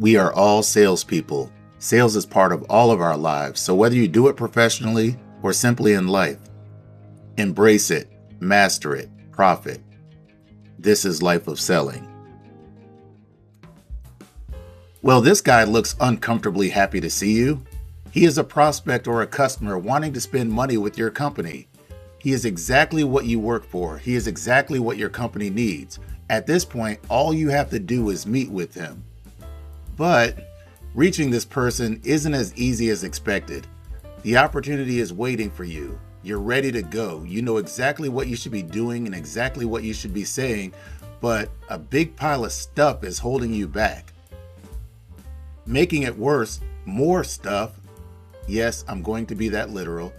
We are all salespeople. Sales is part of all of our lives, so whether you do it professionally or simply in life, embrace it, master it, profit. This is Life of Selling. Well, this guy looks uncomfortably happy to see you. He is a prospect or a customer wanting to spend money with your company. He is exactly what you work for. He is exactly what your company needs. At this point, all you have to do is meet with him. But reaching this person isn't as easy as expected. The opportunity is waiting for you. You're ready to go. You know exactly what you should be doing and exactly what you should be saying, but a big pile of stuff is holding you back. Making it worse, more stuff, yes, I'm going to be that literal,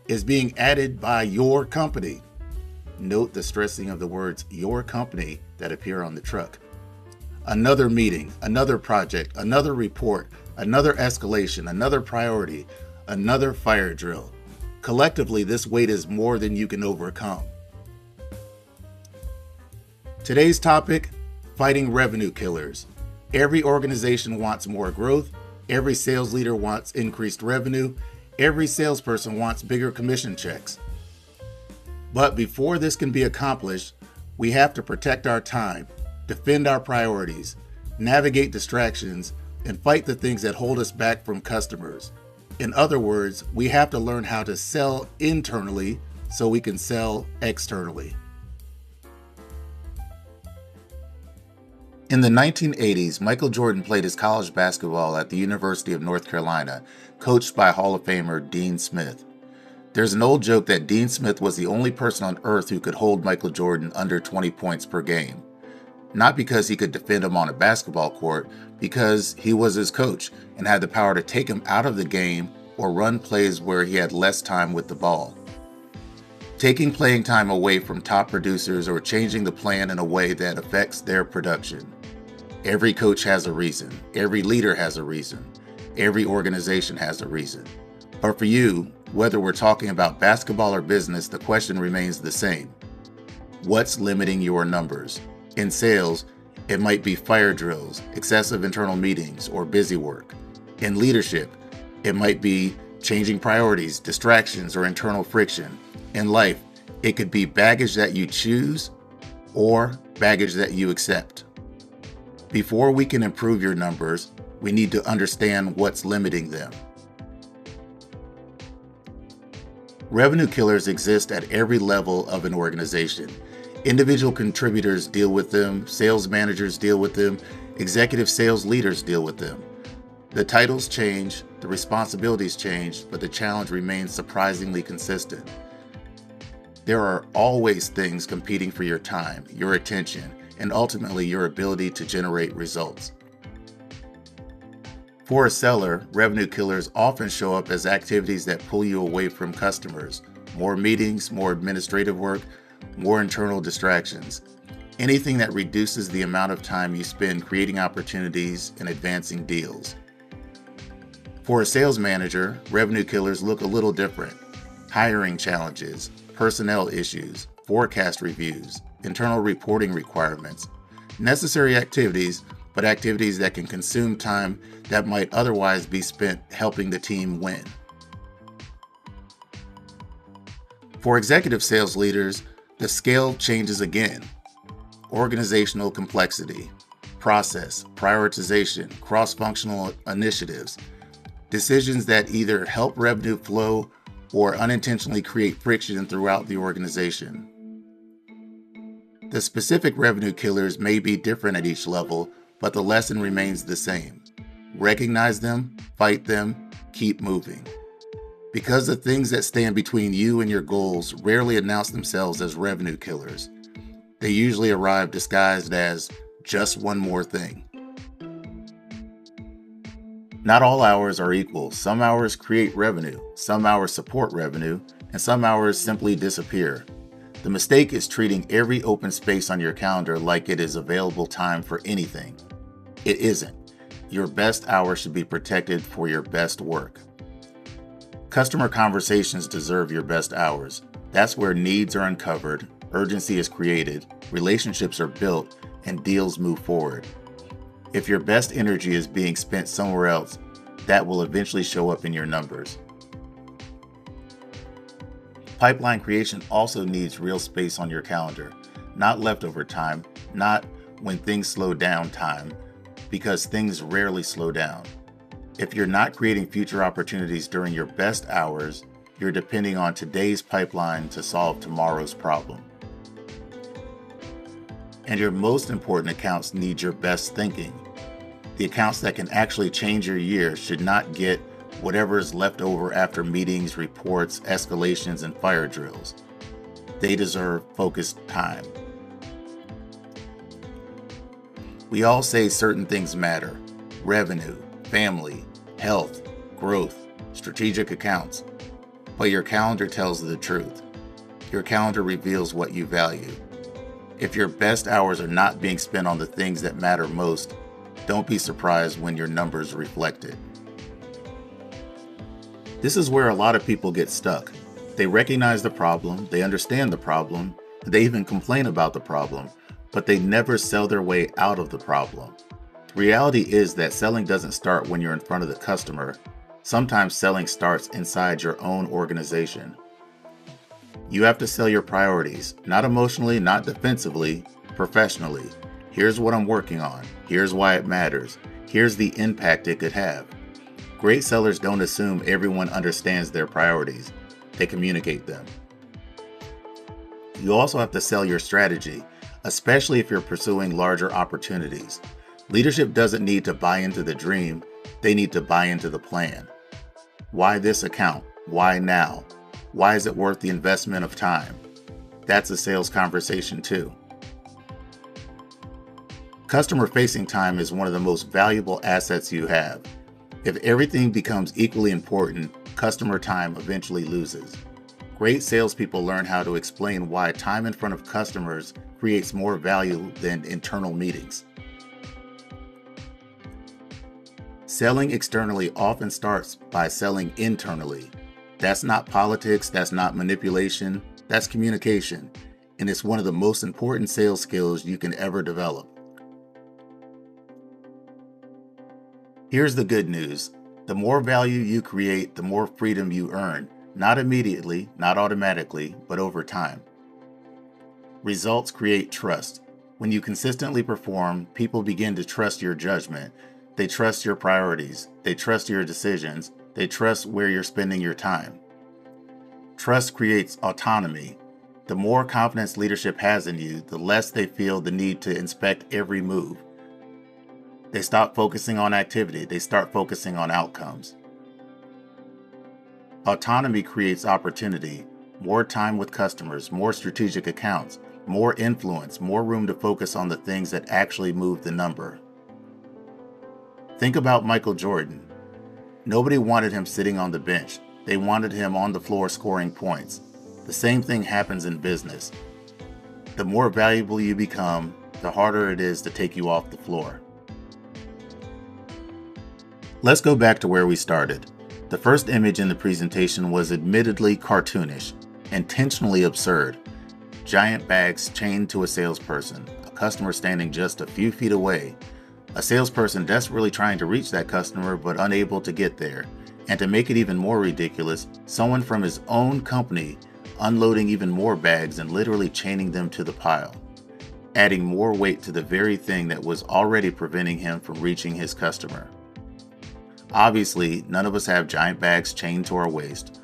is being added by your company. Note the stressing of the words your company that appear on the truck. Another meeting, another project, another report, another escalation, another priority, another fire drill. Collectively, this weight is more than you can overcome. Today's topic, fighting revenue killers. Every organization wants more growth. Every sales leader wants increased revenue. Every salesperson wants bigger commission checks. But before this can be accomplished, we have to protect our time, defend our priorities, navigate distractions, and fight the things that hold us back from customers. In other words, we have to learn how to sell internally so we can sell externally. In the 1980s, Michael Jordan played his college basketball at the University of North Carolina, coached by Hall of Famer Dean Smith. There's an old joke that Dean Smith was the only person on earth who could hold Michael Jordan under 20 points per game. Not because he could defend him on a basketball court, because he was his coach and had the power to take him out of the game or run plays where he had less time with the ball. Taking playing time away from top producers or changing the plan in a way that affects their production. Every coach has a reason. Every leader has a reason. Every organization has a reason. But for you, whether we're talking about basketball or business, the question remains the same. What's limiting your numbers? In sales, it might be fire drills, excessive internal meetings, or busy work. In leadership, it might be changing priorities, distractions, or internal friction. In life, it could be baggage that you choose or baggage that you accept. Before we can improve your numbers, we need to understand what's limiting them. Revenue killers exist at every level of an organization. Individual contributors deal with them, sales managers deal with them, executive sales leaders deal with them. The titles change, the responsibilities change, but the challenge remains surprisingly consistent. There are always things competing for your time, your attention, and ultimately your ability to generate results. For a seller, revenue killers often show up as activities that pull you away from customers. More meetings, more administrative work, more internal distractions. Anything that reduces the amount of time you spend creating opportunities and advancing deals. For a sales manager, revenue killers look a little different. Hiring challenges, personnel issues, forecast reviews, internal reporting requirements. Necessary activities, but activities that can consume time that might otherwise be spent helping the team win. For executive sales leaders, the scale changes again. Organizational complexity, process, prioritization, cross-functional initiatives, decisions that either help revenue flow or unintentionally create friction throughout the organization. The specific revenue killers may be different at each level, but the lesson remains the same. Recognize them, fight them, keep moving. Because the things that stand between you and your goals rarely announce themselves as revenue killers. They usually arrive disguised as just one more thing. Not all hours are equal. Some hours create revenue, some hours support revenue, and some hours simply disappear. The mistake is treating every open space on your calendar like it is available time for anything. It isn't. Your best hour should be protected for your best work. Customer conversations deserve your best hours. That's where needs are uncovered, urgency is created, relationships are built, and deals move forward. If your best energy is being spent somewhere else, that will eventually show up in your numbers. Pipeline creation also needs real space on your calendar, not leftover time, not when things slow down time, because things rarely slow down. If you're not creating future opportunities during your best hours, you're depending on today's pipeline to solve tomorrow's problem. And your most important accounts need your best thinking. The accounts that can actually change your year should not get whatever is left over after meetings, reports, escalations, and fire drills. They deserve focused time. We all say certain things matter: revenue, family, health, growth, strategic accounts. But your calendar tells the truth. Your calendar reveals what you value. If your best hours are not being spent on the things that matter most, don't be surprised when your numbers reflect it. This is where a lot of people get stuck. They recognize the problem, they understand the problem, they even complain about the problem, but they never sell their way out of the problem. The reality is that selling doesn't start when you're in front of the customer. Sometimes selling starts inside your own organization. You have to sell your priorities, not emotionally, not defensively, professionally. Here's what I'm working on. Here's why it matters. Here's the impact it could have. Great sellers don't assume everyone understands their priorities. They communicate them. You also have to sell your strategy, especially if you're pursuing larger opportunities. Leadership doesn't need to buy into the dream. They need to buy into the plan. Why this account? Why now? Why is it worth the investment of time? That's a sales conversation too. Customer-facing time is one of the most valuable assets you have. If everything becomes equally important, customer time eventually loses. Great salespeople learn how to explain why time in front of customers creates more value than internal meetings. Selling externally often starts by selling internally. That's not politics, that's not manipulation, that's communication, and it's one of the most important sales skills you can ever develop. Here's the good news. The more value you create, the more freedom you earn, not immediately, not automatically, but over time. Results create trust. When you consistently perform, people begin to trust your judgment. They trust your priorities. They trust your decisions. They trust where you're spending your time. Trust creates autonomy. The more confidence leadership has in you, the less they feel the need to inspect every move. They stop focusing on activity. They start focusing on outcomes. Autonomy creates opportunity, more time with customers, more strategic accounts, more influence, more room to focus on the things that actually move the number. Think about Michael Jordan. Nobody wanted him sitting on the bench. They wanted him on the floor scoring points. The same thing happens in business. The more valuable you become, the harder it is to take you off the floor. Let's go back to where we started. The first image in the presentation was admittedly cartoonish, intentionally absurd. Giant bags chained to a salesperson, a customer standing just a few feet away, a salesperson desperately trying to reach that customer but unable to get there, and to make it even more ridiculous, someone from his own company unloading even more bags and literally chaining them to the pile, adding more weight to the very thing that was already preventing him from reaching his customer. Obviously, none of us have giant bags chained to our waist,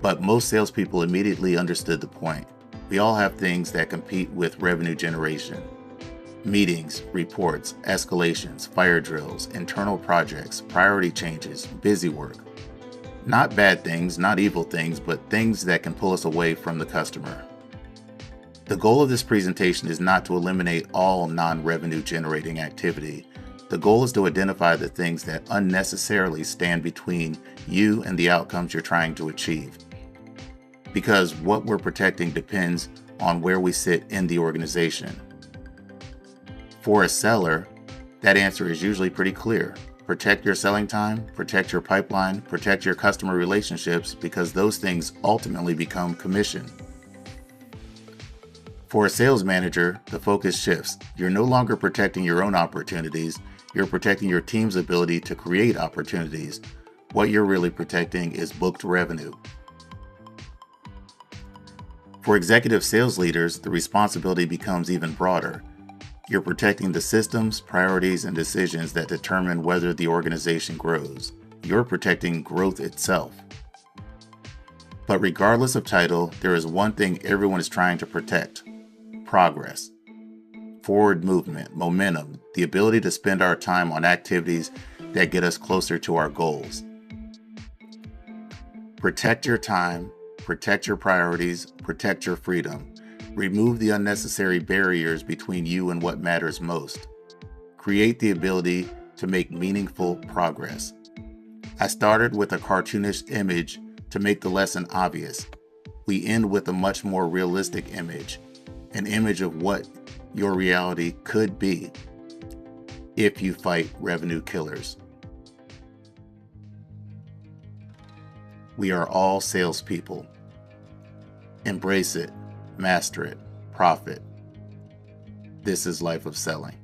but most salespeople immediately understood the point. We all have things that compete with revenue generation. Meetings, reports, escalations, fire drills, internal projects, priority changes, busy work. Not bad things, not evil things, but things that can pull us away from the customer. The goal of this presentation is not to eliminate all non-revenue generating activity. The goal is to identify the things that unnecessarily stand between you and the outcomes you're trying to achieve. Because what we're protecting depends on where we sit in the organization. For a seller, that answer is usually pretty clear. Protect your selling time, protect your pipeline, protect your customer relationships, because those things ultimately become commission. For a sales manager, the focus shifts. You're no longer protecting your own opportunities, you're protecting your team's ability to create opportunities. What you're really protecting is booked revenue. For executive sales leaders, the responsibility becomes even broader. You're protecting the systems, priorities, and decisions that determine whether the organization grows. You're protecting growth itself. But regardless of title, there is one thing everyone is trying to protect: progress. Forward movement, momentum, the ability to spend our time on activities that get us closer to our goals. Protect your time, protect your priorities, protect your freedom. Remove the unnecessary barriers between you and what matters most. Create the ability to make meaningful progress. I started with a cartoonish image to make the lesson obvious. We end with a much more realistic image, an image of what your reality could be if you fight revenue killers. We are all salespeople. Embrace it, master it, profit. This is Life of Selling.